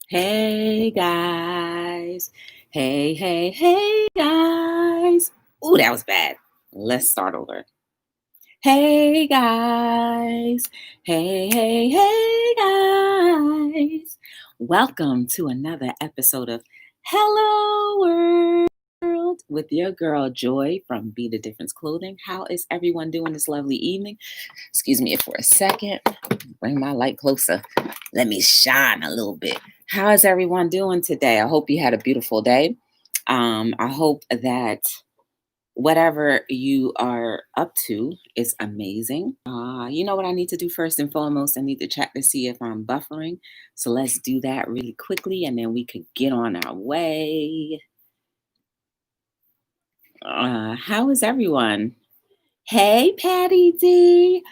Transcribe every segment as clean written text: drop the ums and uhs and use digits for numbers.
Hey guys. Hey guys. Ooh, that was bad. Let's start over. Hey guys. Hey guys. Welcome to another episode of Hello World with your girl Joy from Be the Difference Clothing. How is everyone doing this lovely evening? Excuse me for a second. Bring my light closer. Let me shine a little bit. How is everyone doing today? I hope you had a beautiful day. I hope that whatever you are up to is amazing. You know what I need to do first and foremost? I need to check to see if I'm buffering. So let's do that really quickly and then we could get on our way. How is everyone? Hey, Patty D.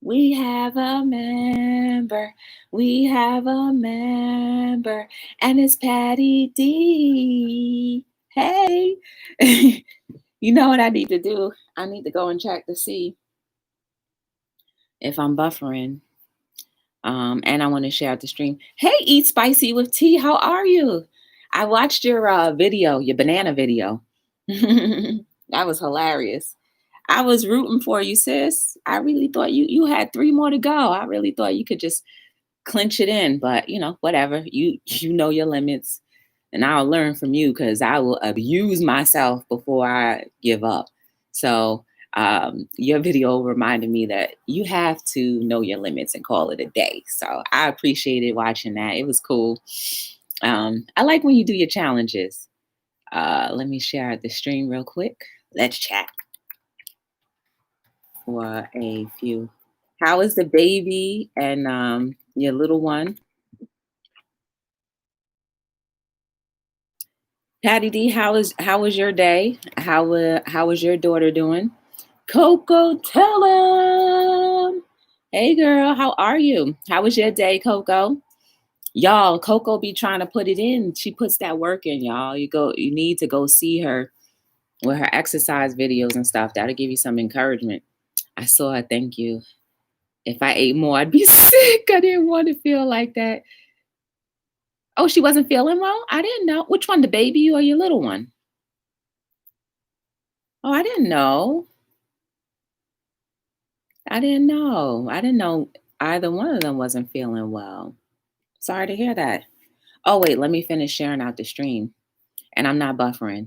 We have a member. We have a member. And it's Patty D. Hey. You know what I need to do? I need to go and check to see if I'm buffering. And I want to share the stream. Hey, Eat Spicy with Tea. How are you? I watched your video, your banana video. That was hilarious. I was rooting for you, sis. I really thought you had 3 more to go. I really thought you could just clinch it in, but whatever. You know your limits, and I'll learn from you because I will abuse myself before I give up. So your video reminded me that you have to know your limits and call it a day. So I appreciated watching that. It was cool. I like when you do your challenges. Let me share the stream real quick. Let's chat for a few. How is the baby and your little one? Patty D, how was your day? How was your daughter doing? Coco, tell 'em. Hey girl, how are you? How was your day, Coco? Y'all, Coco be trying to put it in. She puts that work in, y'all. You need to go see her with her exercise videos and stuff. That'll give you some encouragement. I saw her, thank you. If I ate more, I'd be sick. I didn't want to feel like that. Oh, she wasn't feeling well? I didn't know. Which one, the baby or your little one? Oh, I didn't know. I didn't know. I didn't know either one of them wasn't feeling well. Sorry to hear that. Oh, wait, let me finish sharing out the stream. And I'm not buffering.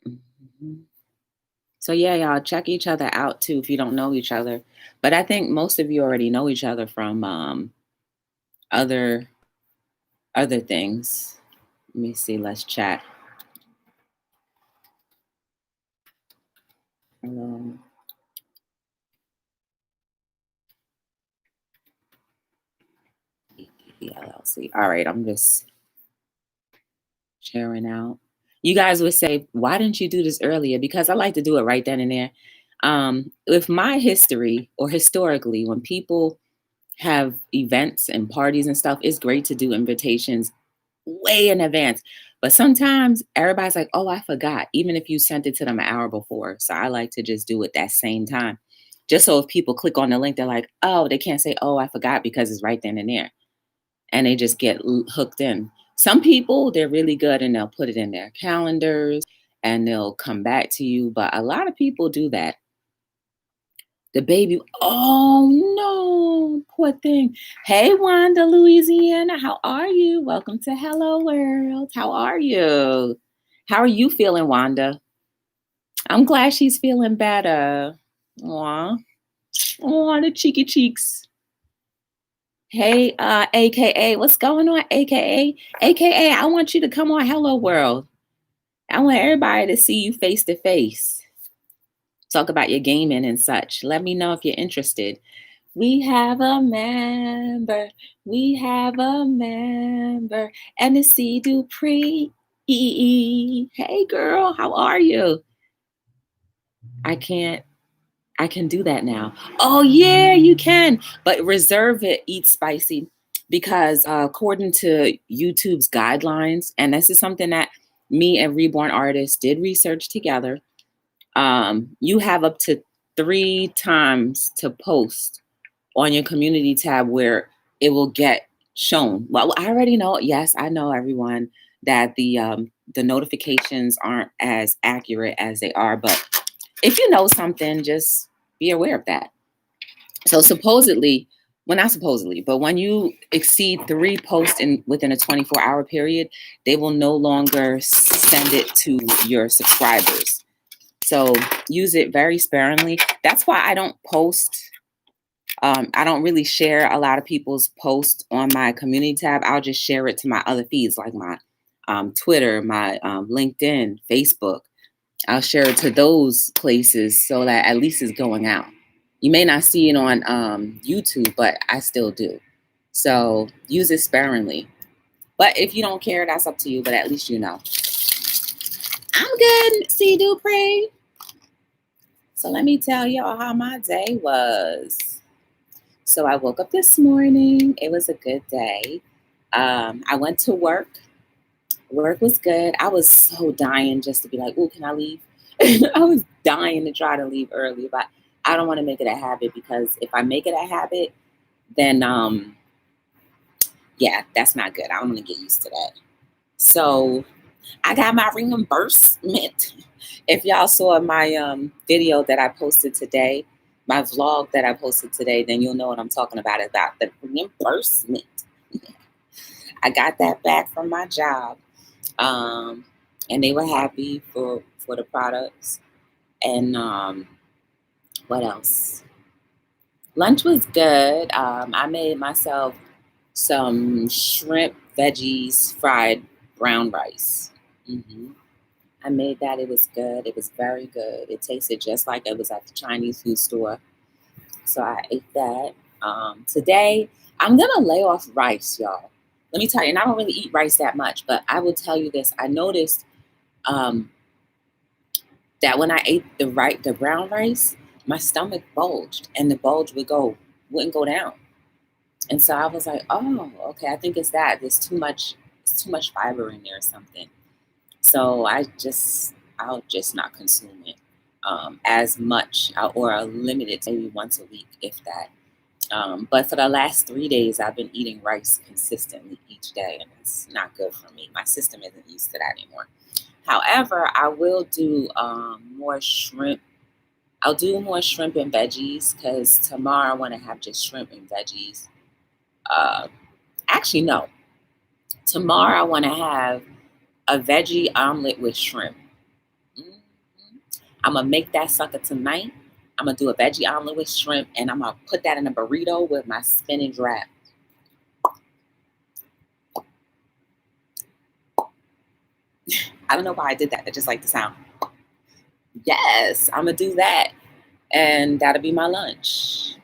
Mhm. So yeah, y'all check each other out too if you don't know each other. But I think most of you already know each other from other things. Let me see. Let's chat. Hello. btdllc. All right, I'm just sharing out. You guys would say, why didn't you do this earlier? Because I like to do it right then and there. With my history or historically, when people have events and parties and stuff, it's great to do invitations way in advance. But sometimes everybody's like, oh, I forgot, even if you sent it to them an hour before. So I like to just do it that same time. Just so if people click on the link, they're like, oh, they can't say, oh, I forgot because it's right then and there. And they just get hooked in. Some people, they're really good and they'll put it in their calendars and they'll come back to you. But a lot of people do that. The baby, oh no, poor thing. Hey, Wanda, Louisiana, how are you? Welcome to Hello World. How are you? How are you feeling, Wanda? I'm glad she's feeling better. Aw, aw, the cheeky cheeks. Hey, AKA, what's going on, AKA? AKA, I want you to come on Hello World. I want everybody to see you face to face. Talk about your gaming and such. Let me know if you're interested. We have a member. We have a member. And it's C. Dupree. Hey, girl, how are you? I can do that now. Oh, yeah, you can. But reserve it, Eat Spicy, because according to YouTube's guidelines, and this is something that me and Reborn Artists did research together, you have up to 3 times to post on your community tab where it will get shown. Well, I already know. Yes, I know, everyone, that the notifications aren't as accurate as they are. But if you know something, just be aware of that. So supposedly, well, not supposedly, but when you exceed 3 posts within a 24-hour period, they will no longer send it to your subscribers. So use it very sparingly. That's why I don't post. I don't really share a lot of people's posts on my community tab. I'll just share it to my other feeds, like my Twitter, my LinkedIn, Facebook. I'll share it to those places so that at least it's going out. You may not see it on YouTube, but I still do. So use it sparingly. But if you don't care, that's up to you. But at least you know. I'm good, C. Dupree. So let me tell y'all how my day was. So I woke up this morning. It was a good day. I went to work. Work was good. I was so dying just to be like, oh, can I leave? I was dying to try to leave early, but I don't want to make it a habit, because if I make it a habit, then yeah, that's not good. I don't want to get used to that. So I got my reimbursement. If y'all saw my video that I posted today, my vlog that I posted today, then you'll know what I'm talking about the reimbursement. I got that back from my job, and they were happy for the products. And what else? Lunch was good. I made myself some shrimp, veggies, fried brown rice. I made that. It was good. It was very good. It tasted just like it was at the Chinese food store. So I ate that. Today, I'm going to lay off rice, y'all. Let me tell you, and I don't really eat rice that much, but I will tell you this. I noticed that when I ate the brown rice, my stomach bulged, and the bulge wouldn't go down. And so I was like, oh, okay, I think it's that. It's too much fiber in there or something. So I'll just not consume it as much, or limit it to maybe once a week, if that. But for the last 3 days, I've been eating rice consistently each day, and it's not good for me. My system isn't used to that anymore. However, I will do more shrimp. I'll do more shrimp and veggies, because tomorrow I want to have just shrimp and veggies. Actually, no. Tomorrow I want to have a veggie omelet with shrimp. I'm going to make that sucker tonight. I'm going to do a veggie omelet with shrimp, and I'm going to put that in a burrito with my spinach wrap. I don't know why I did that. I just like the sound. Yes, I'm going to do that. And that'll be my lunch.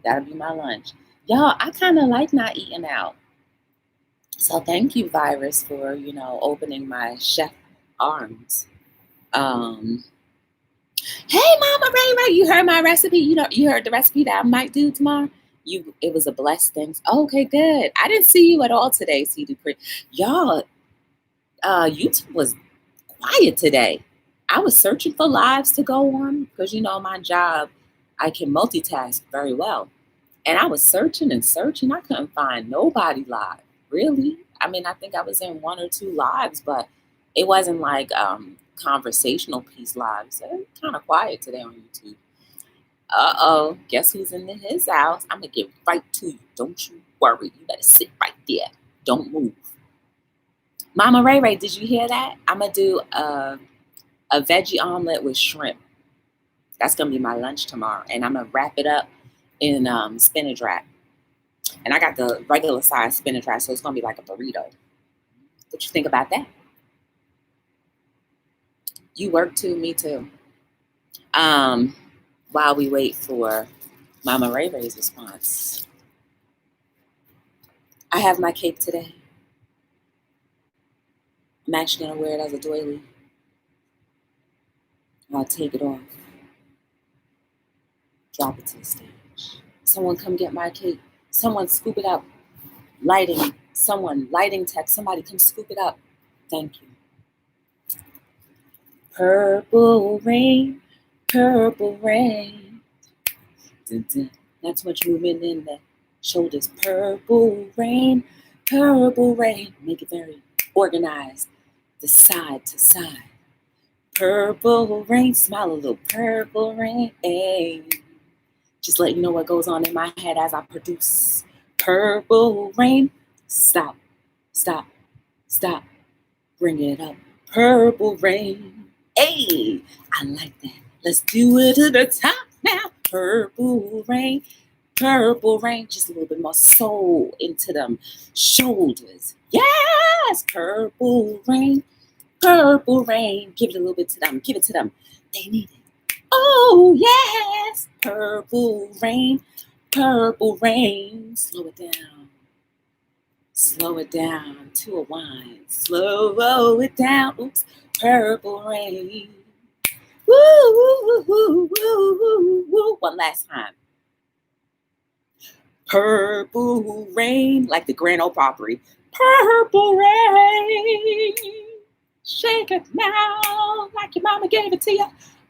That'll be my lunch. Y'all, I kind of like not eating out. So thank you, virus, for, opening my chef arms. Hey, Mama Ray, you heard my recipe? You heard the recipe that I might do tomorrow? It was a blessed thing. Okay, good. I didn't see you at all today, C. Dupree. Y'all, YouTube was quiet today. I was searching for lives to go on, because, my job, I can multitask very well. And I was searching and searching. I couldn't find nobody live, really. I mean, I think I was in 1 or 2 lives, but it wasn't like conversational piece lives. They're kind of quiet today on YouTube. Uh-oh, guess who's in his house? I'm going to get right to you. Don't you worry. You better sit right there. Don't move. Mama Ray, did you hear that? I'm going to do a veggie omelet with shrimp. That's going to be my lunch tomorrow. And I'm going to wrap it up in spinach wrap. And I got the regular size spinach wrap, so it's going to be like a burrito. What you think about that? You work too, me too. While we wait for Mama Ray's response, I have my cape today. I'm actually going to wear it as a doily. I'll take it off. Drop it to the stage. Someone come get my cape. Someone scoop it up. Lighting. Someone lighting tech. Somebody come scoop it up. Thank you. Purple rain. Purple rain. Dun, dun, Not too much movement in the shoulders. Purple rain, make it very organized, the side to side. Purple rain, smile a little. Purple rain, hey. Just let you know what goes on in my head as I produce. Purple rain, stop, stop, stop. Bring it up. Purple rain, hey. I like that. Let's do it to the top now. Purple rain, just a little bit more soul into them shoulders. Yes, purple rain, give it a little bit to them, give it to them. They need it. Oh yes, purple rain, slow it down to a whine, slow it down. Oops, purple rain. Woo, woo, woo, woo, woo, woo. One last time. Purple rain, like the Grand Ole Opry. Purple rain, shake it now, like your mama gave it to you.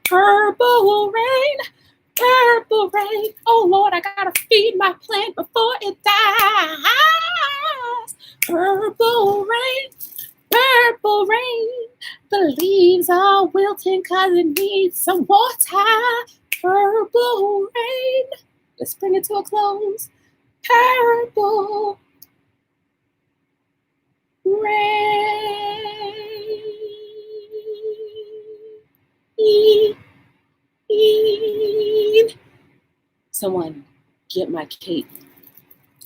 Purple rain, oh Lord, I gotta feed my plant before it dies. Purple rain, the leaves are wilting cause it needs some water. Purple rain, let's bring it to a close. Purple rain. Someone get my cape.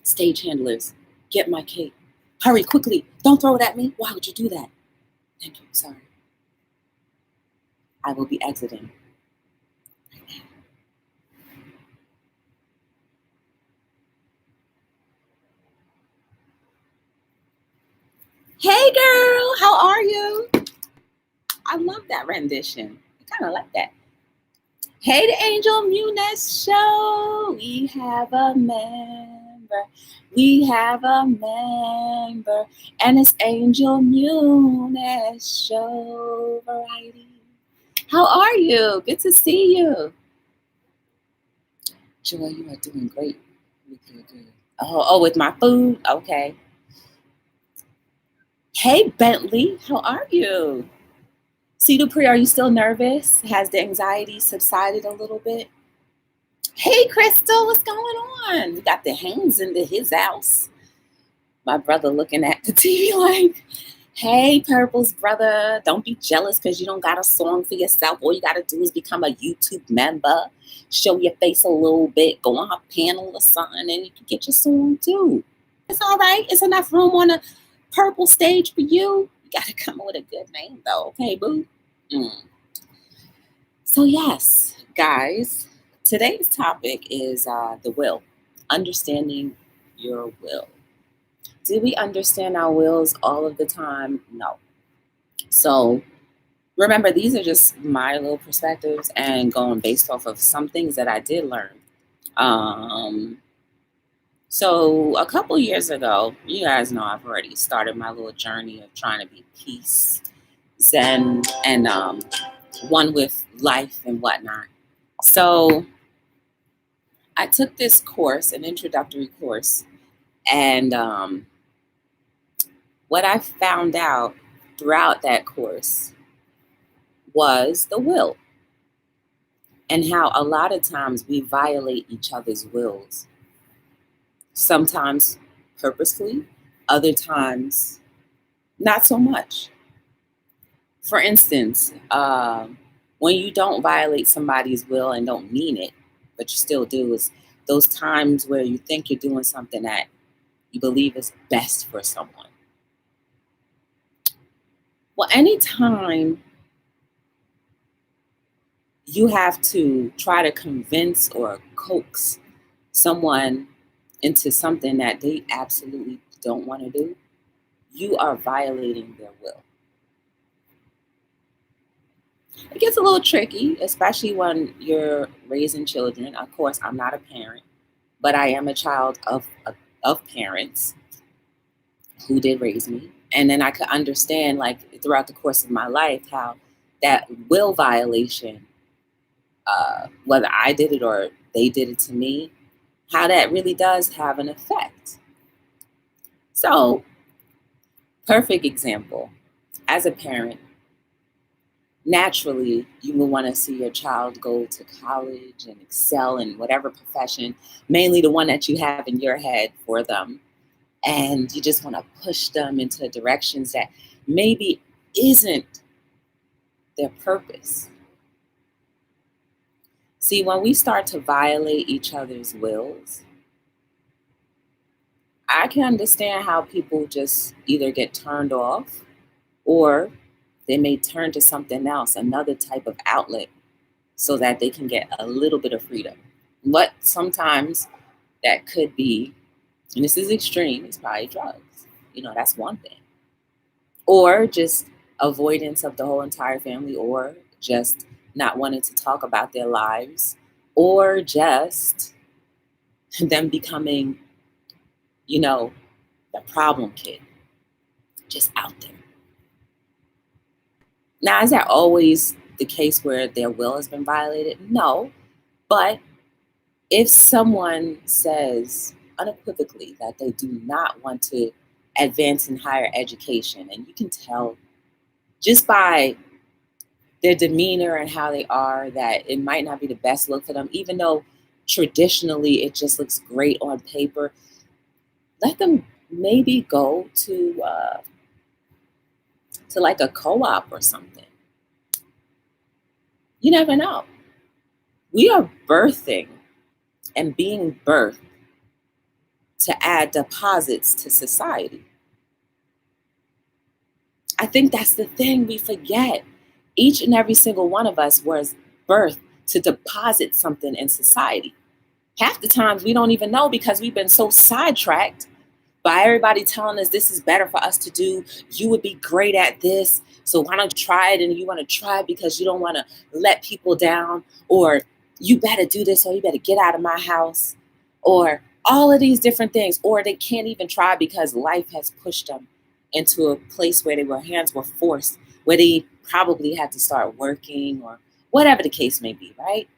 Stage handlers, get my cape. Hurry, quickly. Don't throw it at me. Why would you do that? Thank you. Sorry. I will be exiting right now. Hey, girl. How are you? I love that rendition. I kind of like that. Hey, the Angel Muniz Show. We have a member. And it's Angel Muniz Show Variety. How are you? Good to see you. Joy, you are doing great. Good. Oh, with my food? Okay. Hey, Bentley. How are you? See, Dupree, are you still nervous? Has the anxiety subsided a little bit? Hey, Crystal, what's going on? We got the Haynes into his house. My brother looking at the TV like, hey, Purple's brother, don't be jealous because you don't got a song for yourself. All you got to do is become a YouTube member, show your face a little bit, go on her panel or something, and you can get your song too. It's all right. It's enough room on a Purple stage for you. You got to come with a good name, though. Okay, boo? So, yes, guys, today's topic is the will, understanding your will. Do we understand our wills all of the time? No. So, remember, these are just my little perspectives and going based off of some things that I did learn. So a couple years ago, you guys know I've already started my little journey of trying to be peace, zen, and one with life and whatnot. So I took this course, an introductory course, and what I found out throughout that course was the will, and how a lot of times we violate each other's wills. Sometimes purposefully, other times not so much. For instance, when you don't violate somebody's will and don't mean it, but you still do, is those times where you think you're doing something that you believe is best for someone. Well, anytime you have to try to convince or coax someone into something that they absolutely don't want to do, you are violating their will. It gets a little tricky, especially when you're raising children. Of course, I'm not a parent, but I am a child of parents who did raise me. And then I could understand, like, throughout the course of my life, how that will violation, whether I did it or they did it to me, how that really does have an effect. So, perfect example, as a parent, naturally you will want to see your child go to college and excel in whatever profession, mainly the one that you have in your head for them. And you just want to push them into directions that maybe isn't their purpose. See, when we start to violate each other's wills, I can understand how people just either get turned off or they may turn to something else, another type of outlet, so that they can get a little bit of freedom. But sometimes that could be, and this is extreme, it's probably drugs. That's one thing. Or just avoidance of the whole entire family, or just not wanting to talk about their lives, or just them becoming, the problem kid, just out there. Now, is that always the case where their will has been violated? No. But if someone says unequivocally that they do not want to advance in higher education, and you can tell just by their demeanor and how they are that it might not be the best look for them, even though traditionally it just looks great on paper, let them maybe go to like a co-op or something. You never know. We are birthing and being birthed to add deposits to society. I think that's the thing we forget. Each and every single one of us was birthed to deposit something in society. Half the times we don't even know because we've been so sidetracked by everybody telling us this is better for us to do. You would be great at this, so why don't you try it? And you want to try it because you don't want to let people down, or you better do this, or you better get out of my house, or all of these different things. Or they can't even try because life has pushed them into a place where their hands were forced, where they probably had to start working or whatever the case may be, right?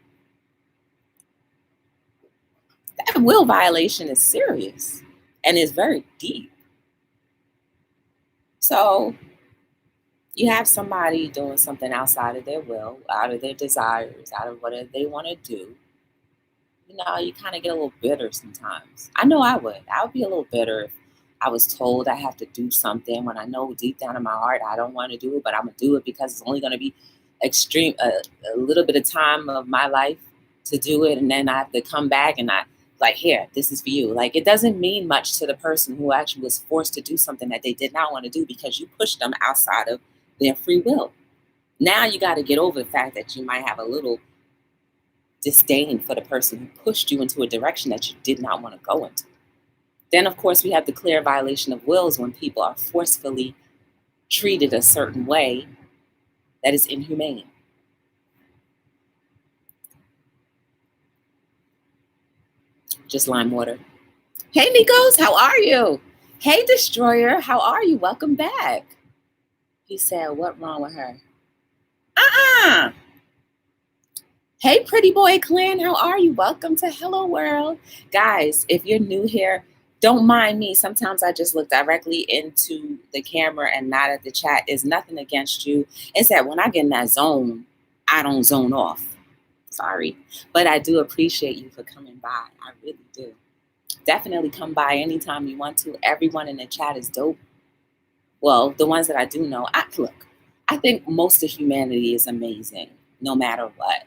That will violation is serious and is very deep. So you have somebody doing something outside of their will, out of their desires, out of whatever they want to do. You kind of get a little bitter sometimes. I know I would. I would be a little bitter if I was told I have to do something when I know deep down in my heart I don't want to do it, but I'm going to do it because it's only going to be extreme, a little bit of time of my life to do it. And then I have to come back and like, here, this is for you. Like, it doesn't mean much to the person who actually was forced to do something that they did not want to do because you pushed them outside of their free will. Now you got to get over the fact that you might have a little disdain for the person who pushed you into a direction that you did not want to go into. Then, of course, we have the clear violation of wills when people are forcefully treated a certain way that is inhumane. Just lime water. Hey, Nikos, how are you? Hey, Destroyer, how are you? Welcome back. He said, what wrong with her? Hey, Pretty Boy Clan, how are you? Welcome to Hello World. Guys, if you're new here, don't mind me. Sometimes I just look directly into the camera and not at the chat. It's nothing against you. It's that when I get in that zone, I don't zone off. Sorry. But I do appreciate you for coming by. I really do. Definitely come by anytime you want to. Everyone in the chat is dope. Well, the ones that I do know, I think most of humanity is amazing, no matter what.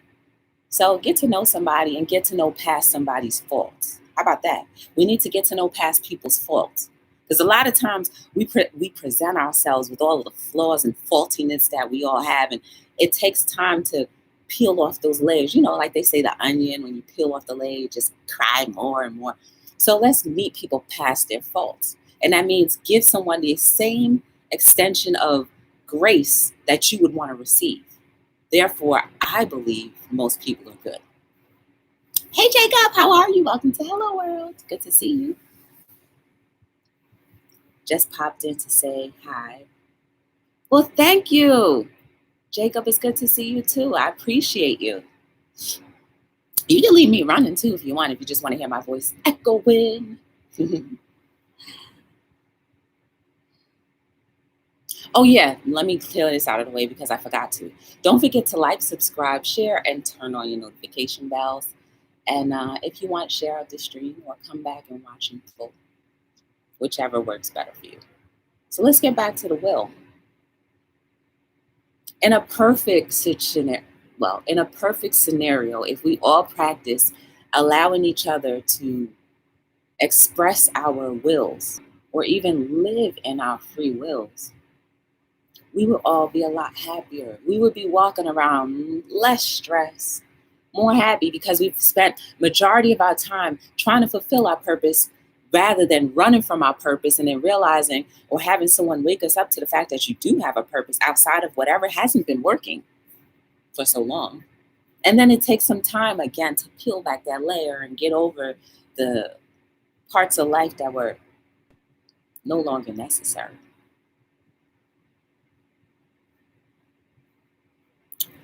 So get to know somebody and get to know past somebody's faults. How about that? We need to get to know past people's faults. Because a lot of times we present ourselves with all of the flaws and faultiness that we all have. And it takes time to peel off those layers. Like they say, the onion, when you peel off the layer, you just cry more and more. So let's meet people past their faults. And that means give someone the same extension of grace that you would want to receive. Therefore, I believe most people are good. Hey, Jacob, how are you? Welcome to Hello World. Good to see you. Just popped in to say hi. Well, thank you. Jacob, it's good to see you too. I appreciate you. You can leave me running too if you want, if you just want to hear my voice echoing. Oh yeah, let me clear this out of the way because I forgot to. Don't forget to like, subscribe, share, and turn on your notification bells. And if you want, share out the stream or come back and watch in full, whichever works better for you. So let's get back to the will. In a perfect scenario, if we all practice allowing each other to express our wills or even live in our free wills, we would all be a lot happier. We would be walking around less stressed, more happy, because we've spent majority of our time trying to fulfill our purpose rather than running from our purpose and then realizing or having someone wake us up to the fact that you do have a purpose outside of whatever hasn't been working for so long. And then it takes some time again to peel back that layer and get over the parts of life that were no longer necessary.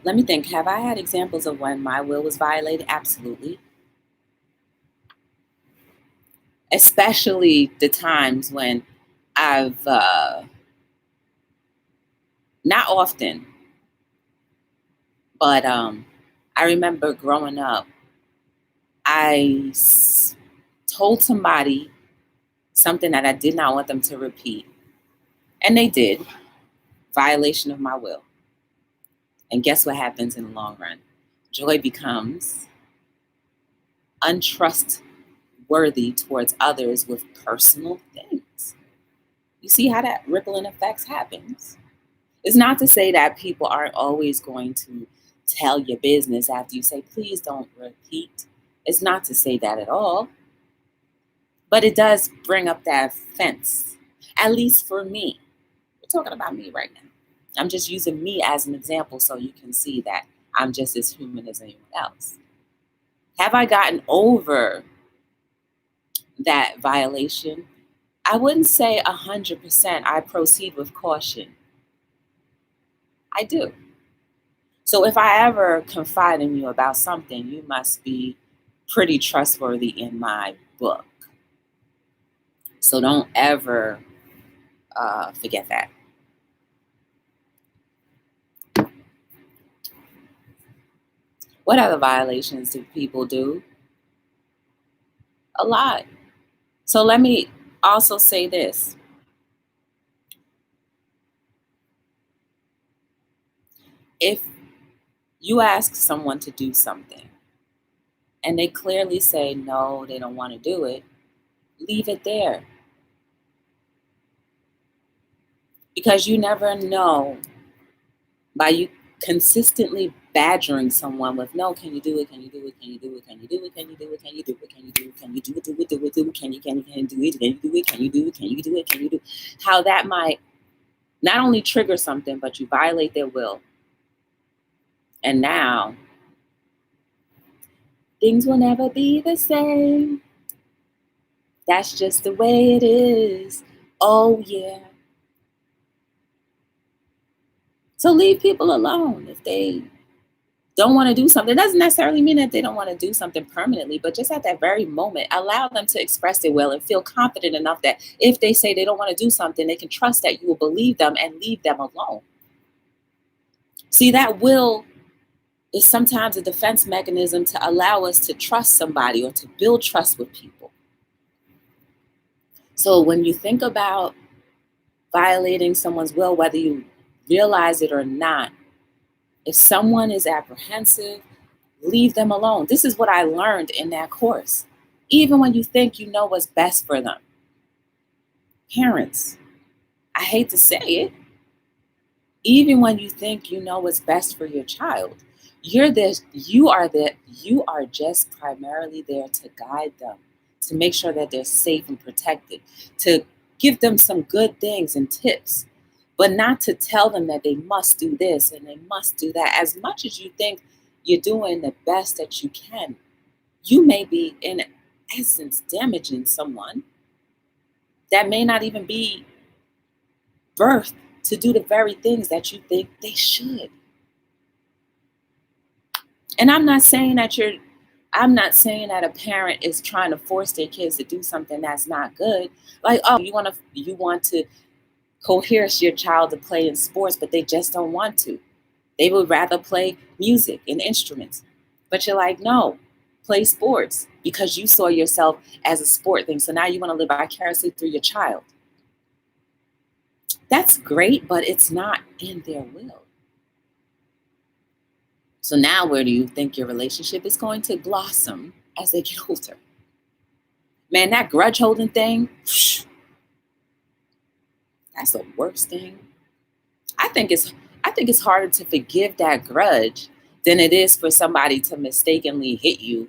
Let me think. Have I had examples of when my will was violated? Absolutely. Especially the times when I've, not often, but I remember growing up, I told somebody something that I did not want them to repeat. And they did. Violation of my will. And guess what happens in the long run? Joy becomes untrustworthy towards others with personal things. You see how that rippling effects happens? It's not to say that people aren't always going to tell your business after you say, please don't repeat. It's not to say that at all. But it does bring up that fence, at least for me. We're talking about me right now. I'm just using me as an example so you can see that I'm just as human as anyone else. Have I gotten over that violation? I wouldn't say 100%. I proceed with caution. I do. So if I ever confide in you about something, you must be pretty trustworthy in my book. So don't ever forget that. What other violations do people do? A lot. So let me also say this. If you ask someone to do something and they clearly say no, they don't want to do it, leave it there. Because you never know, by you consistently badgering someone with no, can you do it? Can you do it? Can you do it? Can you do it? Can you do it? Can you do it? Can you do it? Can you do it? Do it? Do it? Do it? Can you do it? Can you do it? Can you do it? Can you do it? Can you do it? Can you do it? How that might not only trigger something, but you violate their will. And now things will never be the same. That's just the way it is. Oh yeah. So leave people alone if they don't want to do something. It doesn't necessarily mean that they don't want to do something permanently, but just at that very moment, allow them to express their will and feel confident enough that if they say they don't want to do something, they can trust that you will believe them and leave them alone. See, that will is sometimes a defense mechanism to allow us to trust somebody or to build trust with people. So when you think about violating someone's will, whether you realize it or not, if someone is apprehensive, leave them alone. This is what I learned in that course. Even when you think you know what's best for them. Parents, I hate to say it, even when you think you know what's best for your child, you are just primarily there to guide them, to make sure that they're safe and protected, to give them some good things and tips, but not to tell them that they must do this and they must do that. As much as you think you're doing the best that you can, you may be, in essence, damaging someone that may not even be birthed to do the very things that you think they should. And I'm not saying that you're I'm not saying that a parent is trying to force their kids to do something that's not good. Like, oh, you want to coerce your child to play in sports, but they just don't want to. They would rather play music and instruments. But you're like, no, play sports because you saw yourself as a sport thing. So now you want to live vicariously through your child. That's great, but it's not in their will. So now where do you think your relationship is going to blossom as they get older? Man, that grudge holding thing, that's the worst thing. I think it's harder to forgive that grudge than it is for somebody to mistakenly hit you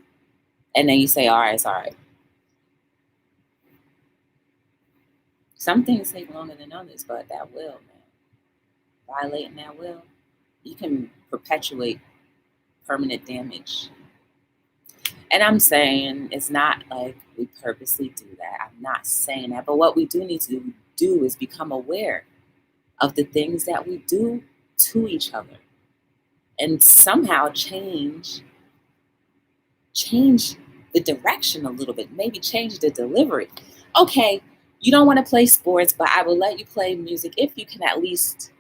and then you say, all right, it's all right. Some things take longer than others, but that will, man. Violating that will, you can perpetuate permanent damage. And I'm saying it's not like we purposely do that. I'm not saying that. But what we do need to do is become aware of the things that we do to each other and somehow change the direction a little bit, maybe change the delivery. Okay, you don't want to play sports, but I will let you play music if you can at least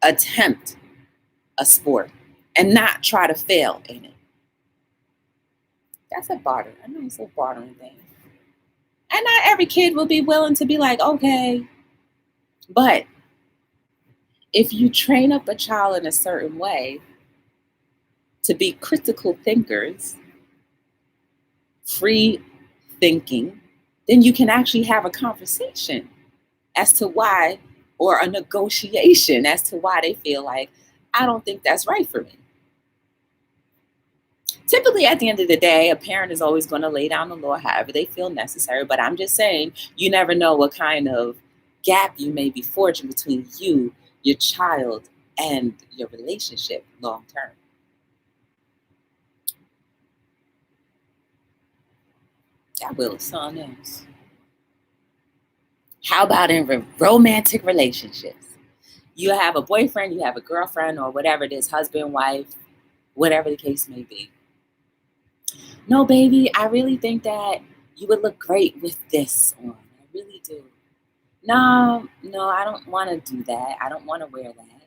attempt a sport and not try to fail in it. That's a barter. I know it's a bartering thing. And not every kid will be willing to be like, okay. But if you train up a child in a certain way to be critical thinkers, free thinking, then you can actually have a conversation as to why, or a negotiation as to why they feel like, I don't think that's right for me. Typically, at the end of the day, a parent is always going to lay down the law however they feel necessary. But I'm just saying, you never know what kind of gap you may be forging between you, your child, and your relationship long term. That will is something else. How about in romantic relationships? You have a boyfriend, you have a girlfriend, or whatever it is, husband, wife, whatever the case may be. No, baby, I really think that you would look great with this on. I really do. No, I don't want to do that. I don't want to wear that.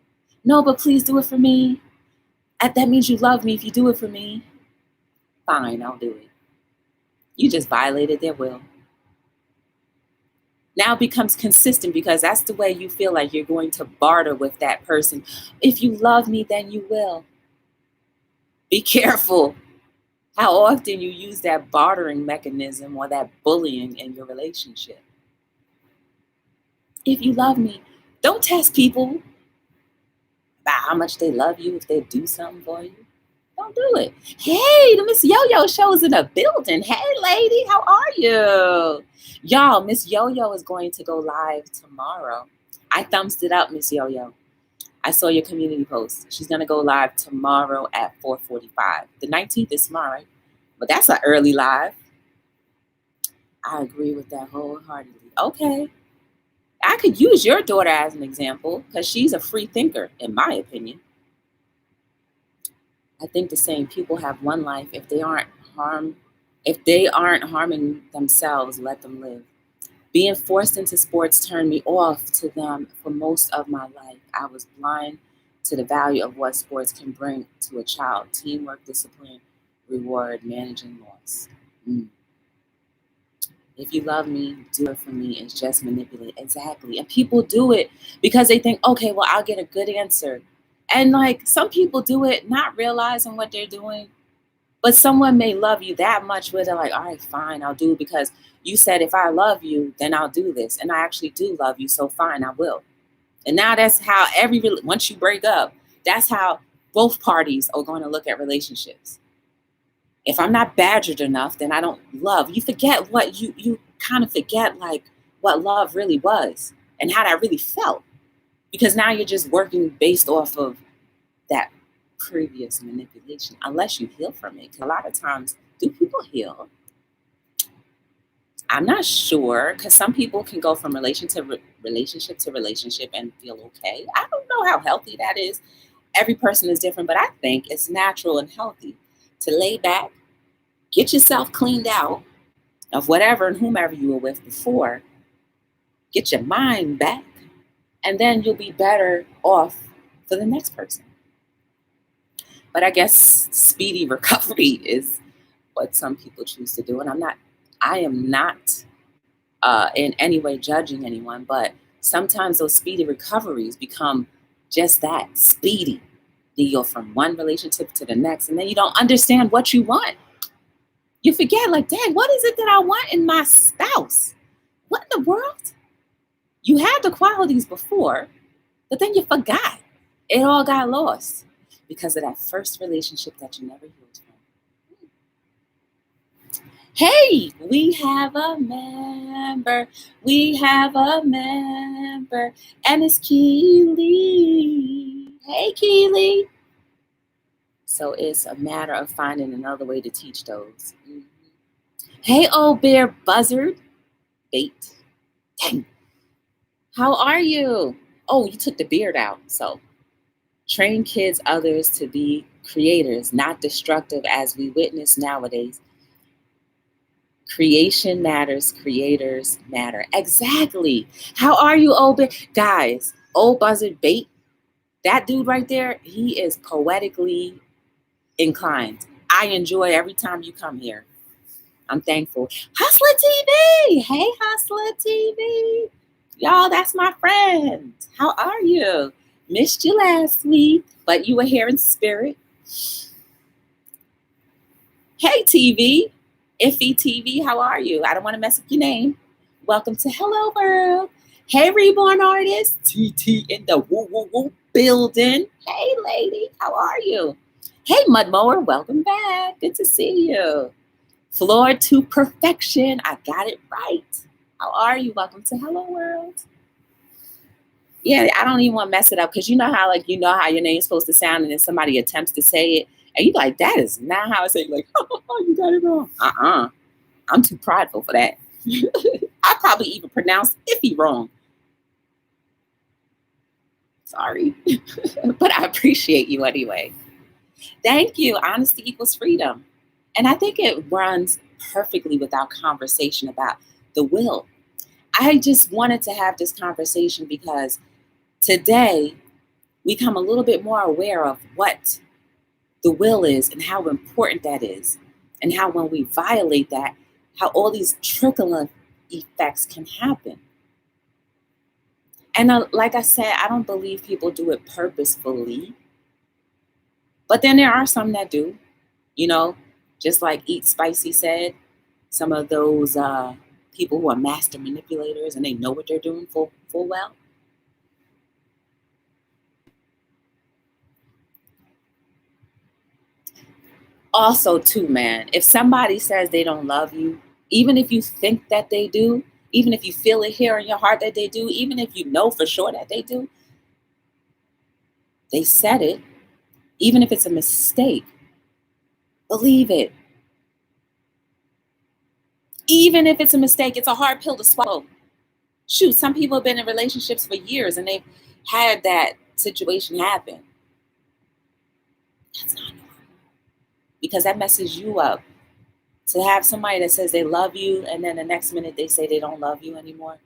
No, but please do it for me. That means you love me if you do it for me. Fine, I'll do it. You just violated their will. Now it becomes consistent because that's the way you feel like you're going to barter with that person. If you love me, then you will. Be careful how often you use that bartering mechanism or that bullying in your relationship. If you love me, don't test people about how much they love you if they do something for you. Don't do it. Hey, the Miss Yo-Yo show is in the building. Hey, lady, how are you? Y'all, Miss Yo-Yo is going to go live tomorrow. I thumbs it up, Miss Yo-Yo. I saw your community post. She's going to go live tomorrow at 4:45. The 19th is tomorrow, right? But that's an early live. I agree with that wholeheartedly. Okay. I could use your daughter as an example because she's a free thinker, in my opinion. I think the same people have one life. If they aren't harming themselves, let them live. Being forced into sports turned me off to them for most of my life. I was blind to the value of what sports can bring to a child. Teamwork, discipline, reward, managing loss. If you love me, do it for me. It's just manipulate. Exactly. And people do it because they think, okay, well, I'll get a good answer. And like some people do it not realizing what they're doing. But someone may love you that much where they're like, all right, fine, I'll do it because you said if I love you, then I'll do this. And I actually do love you, so fine, I will. And now that's how once you break up, that's how both parties are going to look at relationships. If I'm not badgered enough, then I don't love. You forget what you kind of forget like what love really was and how that really felt. Because now you're just working based off of that previous manipulation, unless you heal from it. A lot of times, do people heal? I'm not sure, because some people can go from relationship to relationship and feel okay. I don't know how healthy that is. Every person is different, but I think it's natural and healthy to lay back, get yourself cleaned out of whatever and whomever you were with before, get your mind back, and then you'll be better off for the next person. But I guess speedy recovery is what some people choose to do. And I am not in any way judging anyone, but sometimes those speedy recoveries become just that, speedy. You go from one relationship to the next, and then you don't understand what you want. You forget, like, dang, what is it that I want in my spouse? What in the world? You had the qualities before, but then you forgot. It all got lost because of that first relationship that you never healed from. Hey, we have a member. We have a member. And it's Keely. Hey, Keely. So it's a matter of finding another way to teach those. Mm-hmm. Hey, old bear buzzard. Bait. Dang. How are you? Oh, you took the beard out. So train kids, others to be creators, not destructive as we witness nowadays. Creation matters, creators matter. Exactly. How are you, old bear? Guys, old buzzard bait, that dude right there, he is poetically inclined. I enjoy every time you come here. I'm thankful. Hustler TV. Hey, Hustler TV. Y'all, that's my friend. How are you? Missed you last week, but you were here in spirit. Hey, TV. Iffy TV, how are you? I don't want to mess up your name. Welcome to Hello World. Hey, Reborn Artist. TT in the woo woo woo building. Hey, lady, how are you? Hey, Mud Mower, welcome back. Good to see you. Floor to perfection. I got it right. How are you? Welcome to Hello World. Yeah, I don't even want to mess it up because you know how your name's supposed to sound, and then somebody attempts to say it, and you're like, that is not how I say it. Like, oh, you got it wrong. I'm too prideful for that. I probably even pronounced iffy wrong. Sorry. But I appreciate you anyway. Thank you. Honesty equals freedom. And I think it runs perfectly with our conversation about the will. I just wanted to have this conversation because today we come a little bit more aware of what the will is and how important that is. And how when we violate that, how all these trickle effects can happen. And like I said, I don't believe people do it purposefully. But then there are some that do, just like Eat Spicy said, some of those people who are master manipulators and they know what they're doing full well. Also, too, man, if somebody says they don't love you, even if you think that they do, even if you feel it here in your heart that they do, even if you know for sure that they do, they said it, even if it's a mistake, believe it. Even if it's a mistake, it's a hard pill to swallow. Shoot, some people have been in relationships for years and they've had that situation happen. That's not normal. Because that messes you up. To have somebody that says they love you and then the next minute they say they don't love you anymore,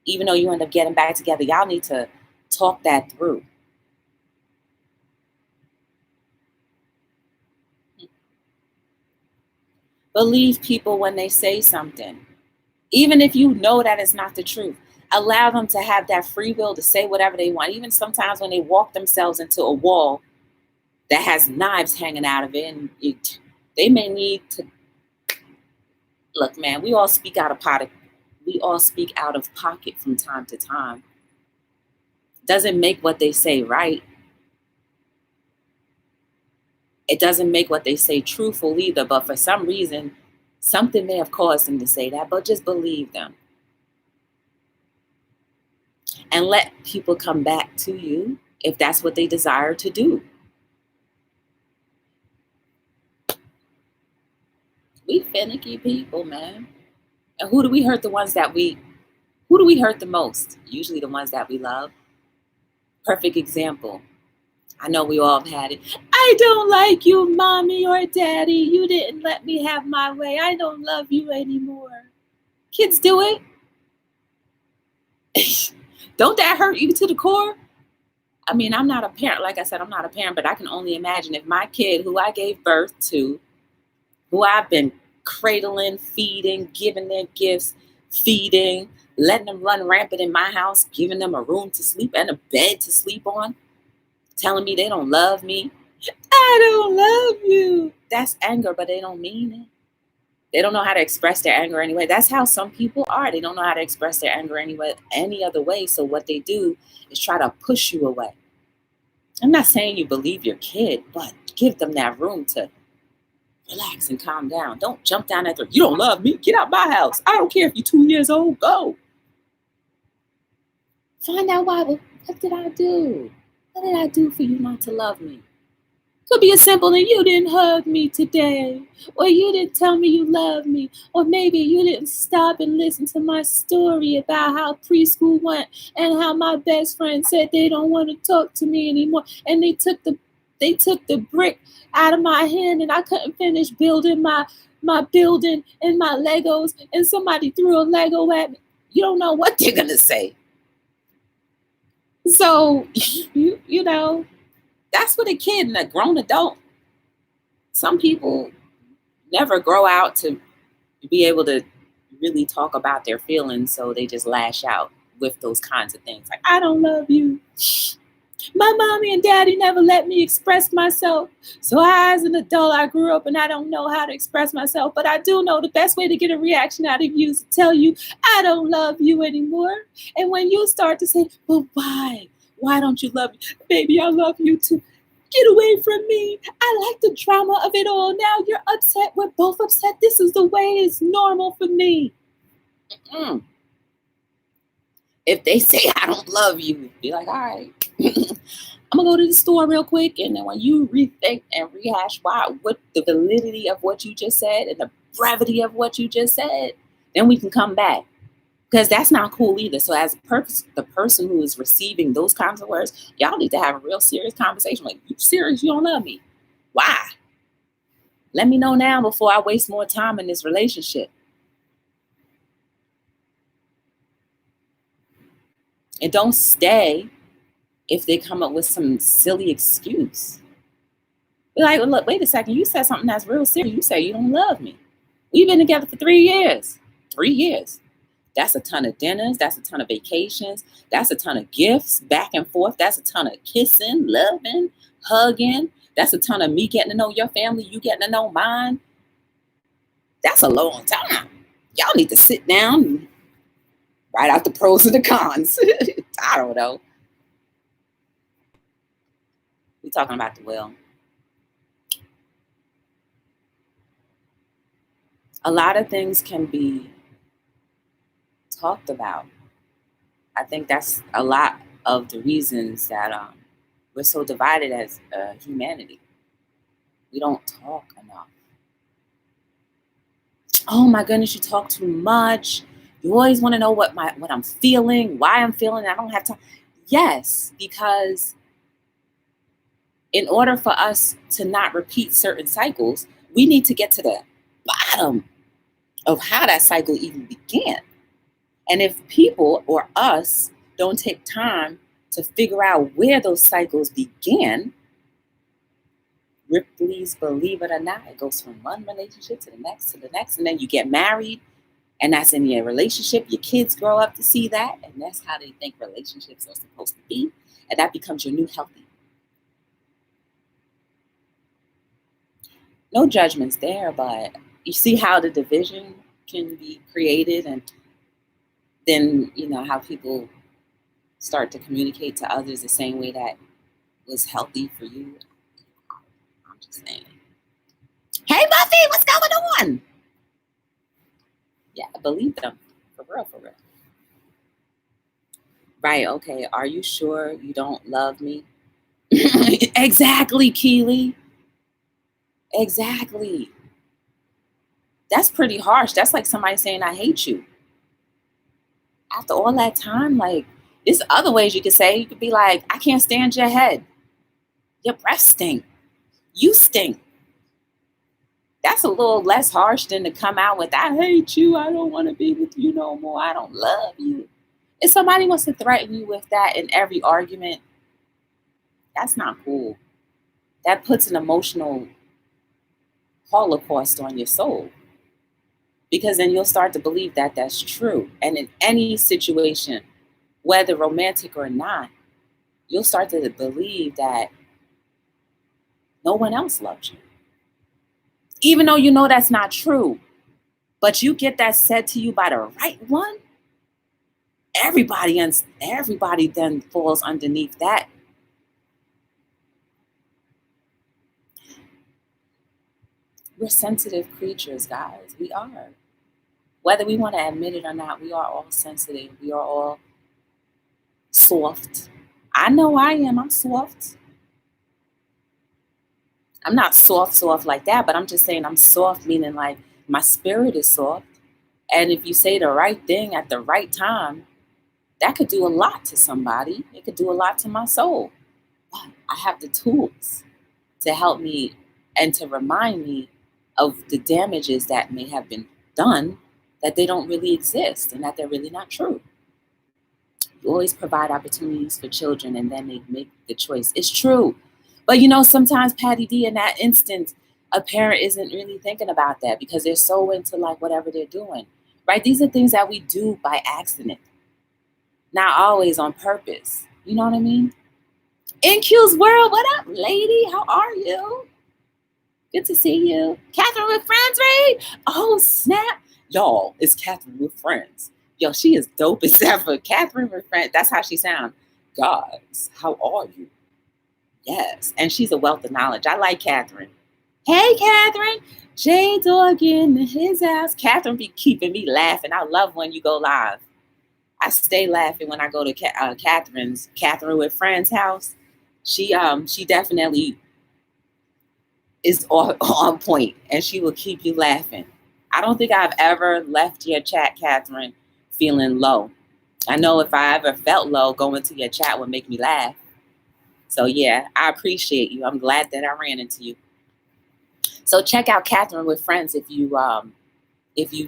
even though you end up getting back together, y'all need to talk that through. Believe people when they say something. Even if you know that it's not the truth, allow them to have that free will to say whatever they want. Even sometimes when they walk themselves into a wall that has knives hanging out of it, and they may need to look, man. We all speak out of pocket. We all speak out of pocket from time to time. Doesn't make what they say right. It doesn't make what they say truthful either. But for some reason, something may have caused them to say that. But just believe them. And let people come back to you if that's what they desire to do. We finicky people, man. And who do we hurt? Who do we hurt the most? Usually the ones that we love. Perfect example. I know we all have had it. I don't like you, mommy or daddy. You didn't let me have my way. I don't love you anymore. Kids do it. Don't that hurt you to the core? I mean, I'm not a parent. Like I said, I'm not a parent, but I can only imagine if my kid, who I gave birth to, who I've been cradling, feeding, giving their gifts, feeding, letting them run rampant in my house, giving them a room to sleep and a bed to sleep on, telling me they don't love me. I don't love you. That's anger, but they don't mean it. They don't know how to express their anger anyway. That's how some people are. They don't know how to express their anger anyway, any other way. So what they do is try to push you away. I'm not saying you believe your kid, but give them that room to relax and calm down. Don't jump down at them. You don't love me. Get out my house. I don't care if you're 2 years old. Go. Find out why. What did I do? What did I do for you not to love me? Could be as simple as you didn't hug me today, or you didn't tell me you love me, or maybe you didn't stop and listen to my story about how preschool went and how my best friend said they don't want to talk to me anymore, and they took the brick out of my hand and I couldn't finish building my building and my Legos, and somebody threw a Lego at me. You don't know what they're gonna say. So you know. That's what a kid and a grown adult. Some people never grow out to be able to really talk about their feelings, so they just lash out with those kinds of things. Like, I don't love you. My mommy and daddy never let me express myself. So as an adult, I grew up and I don't know how to express myself. But I do know the best way to get a reaction out of you is to tell you, I don't love you anymore. And when you start to say, well, why? Why don't you love me? Baby, I love you too. Get away from me. I like the drama of it all. Now you're upset. We're both upset. This is the way it's normal for me. If they say, I don't love you, be like, all right, I'm going to go to the store real quick. And then when you rethink and rehash what the validity of what you just said and the brevity of what you just said, then we can come back. Because that's not cool either. So as the person who is receiving those kinds of words, y'all need to have a real serious conversation. Like, you serious? You don't love me? Why? Let me know now before I waste more time in this relationship. And don't stay if they come up with some silly excuse. Be like, well, look, wait a second. You said something that's real serious. You say you don't love me. We've been together for 3 years. 3 years. That's a ton of dinners. That's a ton of vacations. That's a ton of gifts back and forth. That's a ton of kissing, loving, hugging. That's a ton of me getting to know your family, you getting to know mine. That's a long time. Y'all need to sit down and write out the pros and the cons. I don't know. We're talking about the will. A lot of things can be talked about. I think that's a lot of the reasons that we're so divided as humanity. We don't talk enough. Oh my goodness, you talk too much. You always want to know what I'm feeling, why I'm feeling. I don't have time. Yes, because in order for us to not repeat certain cycles, we need to get to the bottom of how that cycle even began. And if people or us don't take time to figure out where those cycles began, Ripley's Believe It or Not, it goes from one relationship to the next, and then you get married, and that's in your relationship. Your kids grow up to see that, and that's how they think relationships are supposed to be, and that becomes your new healthy. No judgments there, but you see how the division can be created, and then how people start to communicate to others the same way that was healthy for you. I'm just saying. Hey, Buffy, what's going on? Yeah, believe them. For real, for real. Right, okay. Are you sure you don't love me? Exactly, Keely. Exactly. That's pretty harsh. That's like somebody saying, I hate you. After all that time, like, there's other ways you could say. You could be like, I can't stand your head. Your breath stink. You stink. That's a little less harsh than to come out with, I hate you. I don't want to be with you no more. I don't love you. If somebody wants to threaten you with that in every argument, that's not cool. That puts an emotional holocaust on your soul. Because then you'll start to believe that that's true. And in any situation, whether romantic or not, you'll start to believe that no one else loves you. Even though you know that's not true. But you get that said to you by the right one, everybody then falls underneath that. We're sensitive creatures, guys. We are. Whether we want to admit it or not, we are all sensitive. We are all soft. I know I am. I'm soft. I'm not soft like that, but I'm just saying I'm soft, meaning like my spirit is soft. And if you say the right thing at the right time, that could do a lot to somebody. It could do a lot to my soul. But I have the tools to help me and to remind me of the damages that may have been done, that they don't really exist and that they're really not true. You always provide opportunities for children and then they make the choice. It's true. But sometimes Patty D, in that instance, a parent isn't really thinking about that because they're so into like whatever they're doing, right? These are things that we do by accident, not always on purpose. You know what I mean? NQ's World, what up, lady? How are you? Good to see you. Catherine with Friends, right? Oh, snap. Y'all, it's Catherine with Friends. Yo, she is dope as ever. Catherine with Friends. That's how she sounds. Guys, how are you? Yes. And she's a wealth of knowledge. I like Catherine. Hey, Catherine. Jade dog in his house. Catherine be keeping me laughing. I love when you go live. I stay laughing when I go to Catherine with Friends house. She definitely is on point and she will keep you laughing. I don't think I've ever left your chat, Catherine, feeling low. I know if I ever felt low, going to your chat would make me laugh. So yeah, I appreciate you. I'm glad that I ran into you. So check out Catherine with Friends if you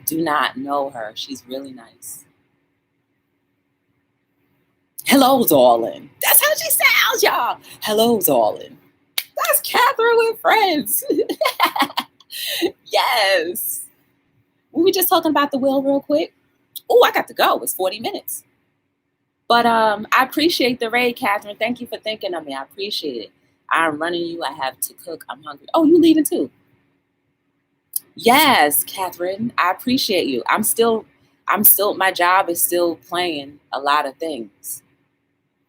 do not know her. She's really nice. Hello, darling. That's how she sounds, y'all. Hello, darling. That's Catherine with Friends. Yes. We were just talking about the will real quick. Oh, I got to go. It's 40 minutes. But I appreciate the raid, Catherine. Thank you for thinking of me. I appreciate it. I'm running you. I have to cook. I'm hungry. Oh, you leaving too? Yes, Catherine. I appreciate you. I'm still, my job is still playing a lot of things.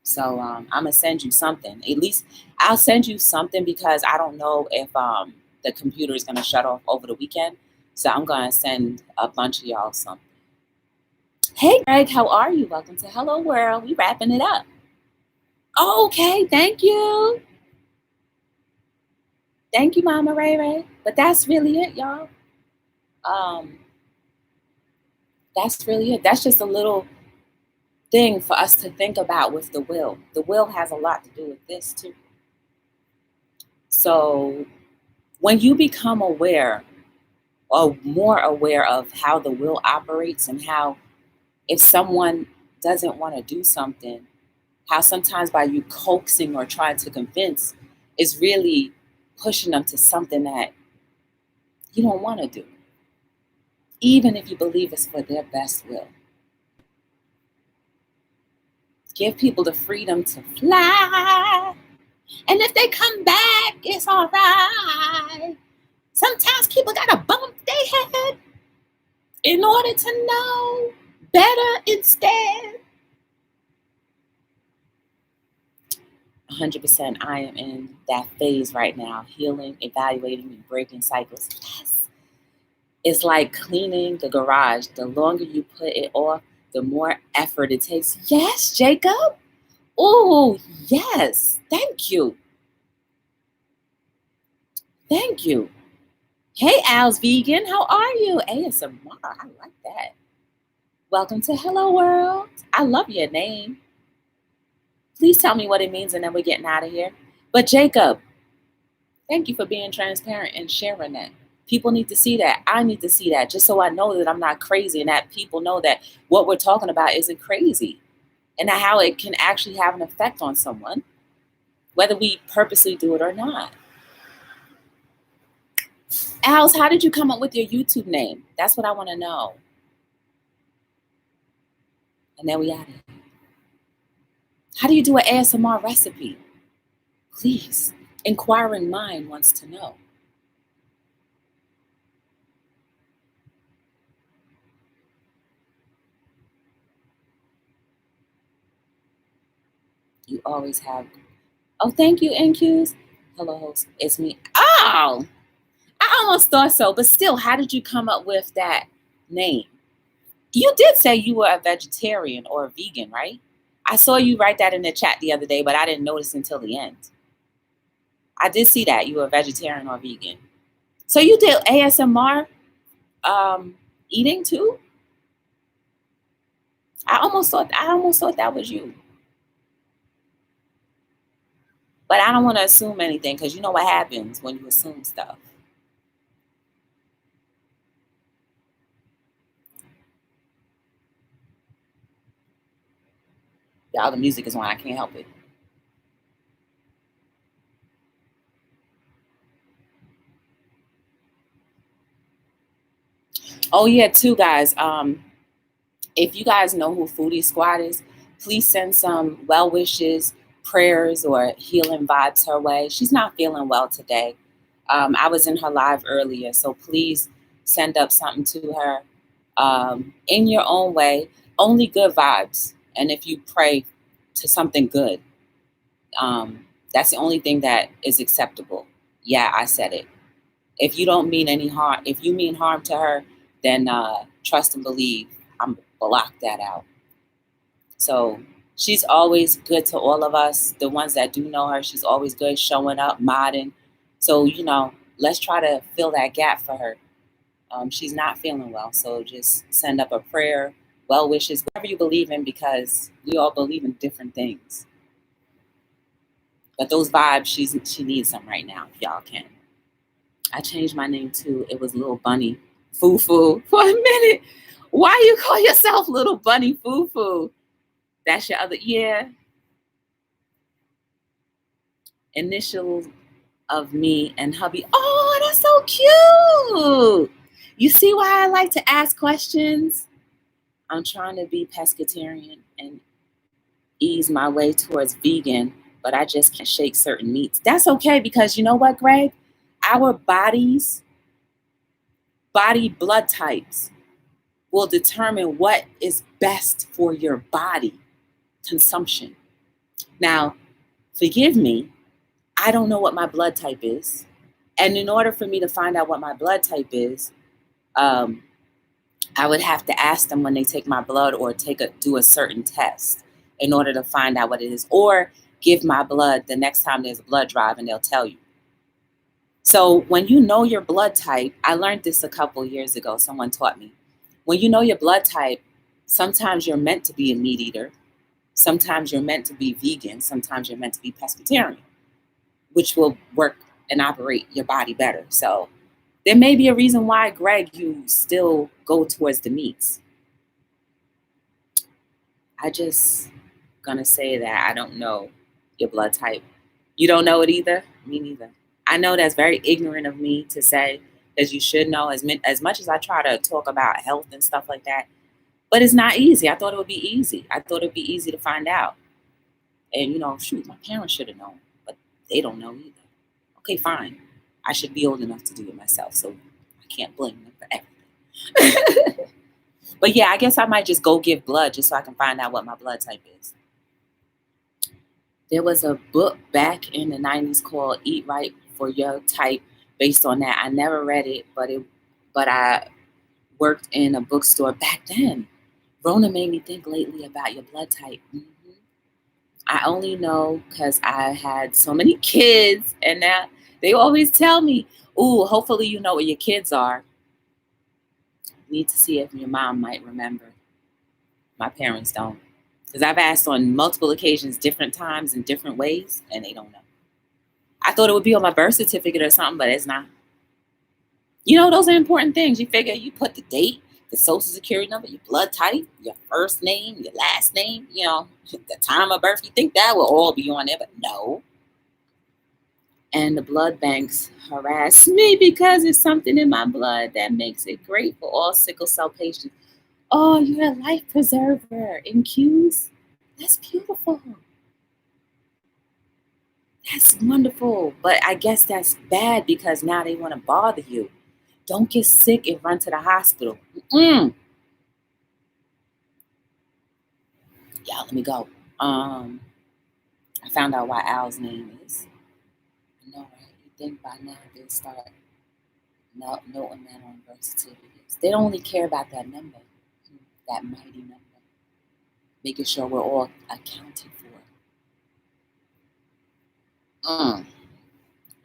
So I'm going to send you something. At least I'll send you something because I don't know if the computer is going to shut off over the weekend. So I'm going to send a bunch of y'all something. Hey, Greg, how are you? Welcome to Hello World. We wrapping it up. Okay, thank you. Thank you, Mama Ray Ray. But that's really it, y'all. That's really it. That's just a little thing for us to think about with the will. The will has a lot to do with this too. So when you become aware or more aware of how the will operates and how if someone doesn't want to do something, how sometimes by you coaxing or trying to convince is really pushing them to something that you don't want to do, even if you believe it's for their best will. Give people the freedom to fly. And if they come back, it's all right. Sometimes people got to bump their head in order to know better instead. 100%, I am in that phase right now, healing, evaluating, and breaking cycles. Yes. It's like cleaning the garage. The longer you put it off, the more effort it takes. Yes, Jacob. Oh, yes. Thank you. Thank you. Hey, Al's Vegan. How are you? ASMR. I like that. Welcome to Hello World. I love your name. Please tell me what it means and then we're getting out of here. But Jacob, thank you for being transparent and sharing that. People need to see that. I need to see that just so I know that I'm not crazy and that people know that what we're talking about isn't crazy and how it can actually have an effect on someone, whether we purposely do it or not. Als, how did you come up with your YouTube name? That's what I want to know. And then we add it. How do you do an ASMR recipe? Please, inquiring mind wants to know. You always have. Oh, thank you, NQs. Hello, host. It's me. Oh, I almost thought so, but still, how did you come up with that name? You did say you were a vegetarian or a vegan, right? I saw you write that in the chat the other day, but I didn't notice until the end. I did see that you were a vegetarian or vegan. So you did ASMR eating too? I almost thought that was you. But I don't want to assume anything because you know what happens when you assume stuff. Y'all, the music is on. I can't help it. Oh yeah, too, guys. If you guys know who Foodie Squad is, please send some well wishes, prayers, or healing vibes her way. She's not feeling well today. I was in her live earlier, so please send up something to her in your own way. Only good vibes, and if you pray to something good, that's the only thing that is acceptable. Yeah, I said it. If you don't mean any harm, if you mean harm to her, then trust and believe. I'm block that out. So she's always good to all of us. The ones that do know her, she's always good, showing up, modding. So let's try to fill that gap for her. She's not feeling well, so just send up a prayer, well wishes, whatever you believe in, because we all believe in different things. But those vibes, she needs some right now. If y'all can. I changed my name too. It was Little Bunny Foo Foo for a minute. Why you call yourself Little Bunny Foo Foo? That's your other, yeah. Initials of me and hubby. Oh, that's so cute. You see why I like to ask questions? I'm trying to be pescatarian and ease my way towards vegan, but I just can't shake certain meats. That's okay, because you know what, Greg? Our body blood types will determine what is best for your body consumption. Now, forgive me, I don't know what my blood type is. And in order for me to find out what my blood type is, I would have to ask them when they take my blood or do a certain test in order to find out what it is, or give my blood the next time there's a blood drive and they'll tell you. So when you know your blood type, I learned this a couple years ago, someone taught me. When you know your blood type, sometimes you're meant to be a meat eater, sometimes you're meant to be vegan, sometimes you're meant to be pescatarian, which will work and operate your body better. So there may be a reason why, Greg, you still go towards the meats. I just gonna say that I don't know your blood type. You don't know it either? Me neither. I know that's very ignorant of me to say, as you should know, as much as I try to talk about health and stuff like that. But it's not easy. I thought it would be easy. I thought it would be easy to find out. And, shoot, my parents should have known, but they don't know either. Okay, fine. I should be old enough to do it myself, so I can't blame them for everything. But yeah, I guess I might just go give blood just so I can find out what my blood type is. There was a book back in the 90s called Eat Right for Your Type based on that. I never read it, but I worked in a bookstore back then. Rona made me think lately about your blood type. Mm-hmm. I only know because I had so many kids, and now they always tell me, ooh, hopefully you know what your kids are. Need to see if your mom might remember. My parents don't. Because I've asked on multiple occasions, different times, in different ways, and they don't know. I thought it would be on my birth certificate or something, but it's not. You know, those are important things. You figure you put the date, the social security number, your blood type, your first name, your last name, you know, the time of birth. You think that will all be on there, but no. And the blood banks harass me because it's something in my blood that makes it great for all sickle cell patients. Oh, you're a life preserver in Q's? That's beautiful. That's wonderful. But I guess that's bad because now they want to bother you. Don't get sick and run to the hospital. Yeah, let me go. I found out why Al's name is. I know, right? You think by now they'll start noting that on birth certificates. They don't only care about that number, that mighty number, making sure we're all accounted for.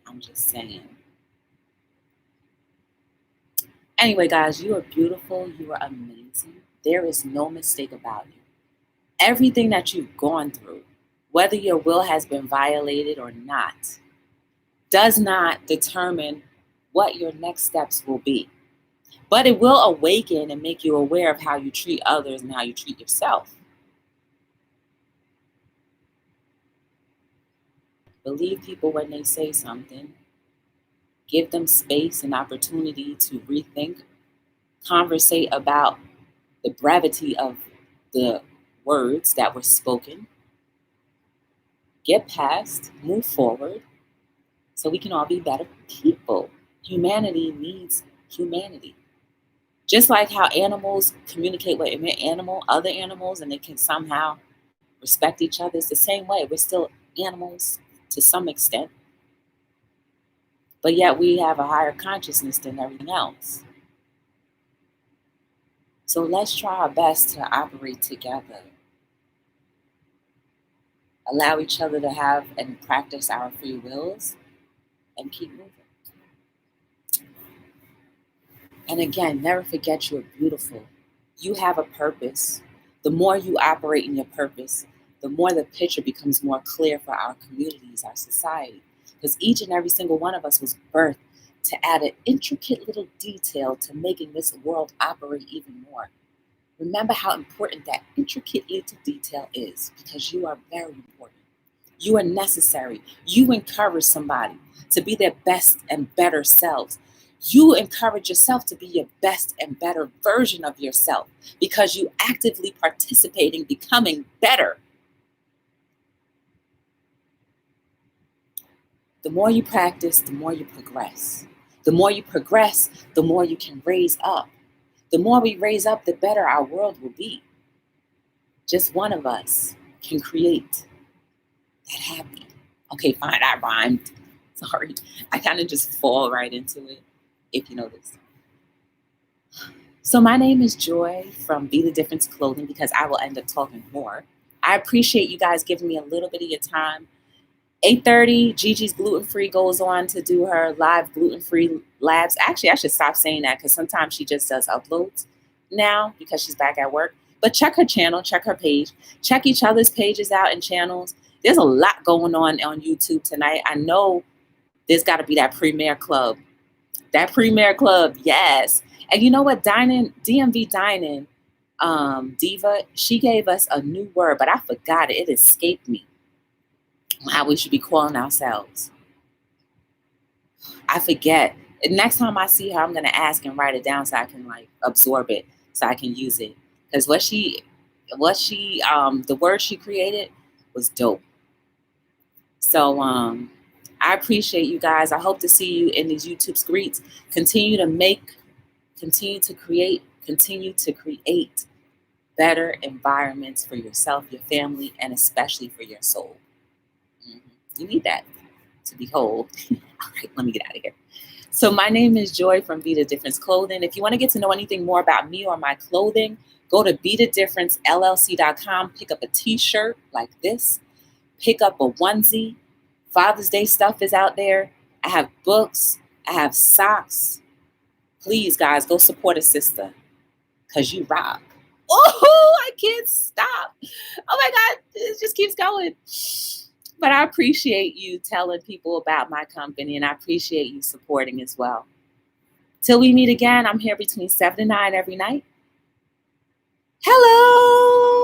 I'm just saying. Anyway, guys, you are beautiful. You are amazing. There is no mistake about you. Everything that you've gone through, whether your will has been violated or not, does not determine what your next steps will be. But it will awaken and make you aware of how you treat others and how you treat yourself. Believe people when they say something. Give them space and opportunity to rethink, conversate about the brevity of the words that were spoken, get past, move forward, so we can all be better people. Humanity needs humanity. Just like how animals communicate with other animals, and they can somehow respect each other, it's the same way. We're still animals to some extent, but yet we have a higher consciousness than everything else. So let's try our best to operate together. Allow each other to have and practice our free wills and keep moving. And again, never forget you're beautiful. You have a purpose. The more you operate in your purpose, the more the picture becomes more clear for our communities, our society. Because each and every single one of us was birthed to add an intricate little detail to making this world operate even more. Remember how important that intricate little detail is, because you are very important. You are necessary. You encourage somebody to be their best and better selves. You encourage yourself to be your best and better version of yourself because you actively participate in becoming better. The more you practice, the more you progress. The more you progress, the more you can raise up. The more we raise up, the better our world will be. Just one of us can create that happy. Okay, fine, I rhymed. Sorry. I kind of just fall right into it, if you notice. So my name is Joy from Be The Difference Clothing, because I will end up talking more. I appreciate you guys giving me a little bit of your time. 8:30, Gigi's Gluten Free goes on to do her live gluten-free labs. Actually, I should stop saying that because sometimes she just does uploads now because she's back at work. But check her channel, check her page, check each other's pages out and channels. There's a lot going on YouTube tonight. I know there's got to be that Premiere Club. That Premiere Club, yes. And you know what? DMV Dining, Diva, she gave us a new word, but I forgot it. It escaped me. How we should be calling ourselves. I forget. Next time I see her, I'm going to ask and write it down so I can absorb it, so I can use it. Because the word she created was dope. So I appreciate you guys. I hope to see you in these YouTube streets. Continue to create better environments for yourself, your family, and especially for your soul. You need that to be whole. All right, let me get out of here. So my name is Joy from Be The Difference Clothing. If you want to get to know anything more about me or my clothing, go to btdllc.com, pick up a t-shirt like this, pick up a onesie. Father's Day stuff is out there. I have books. I have socks. Please, guys, go support a sister because you rock. Oh, I can't stop. Oh, my God. It just keeps going. But I appreciate you telling people about my company, and I appreciate you supporting as well. Till we meet again, I'm here between 7 and 9 every night. Hello!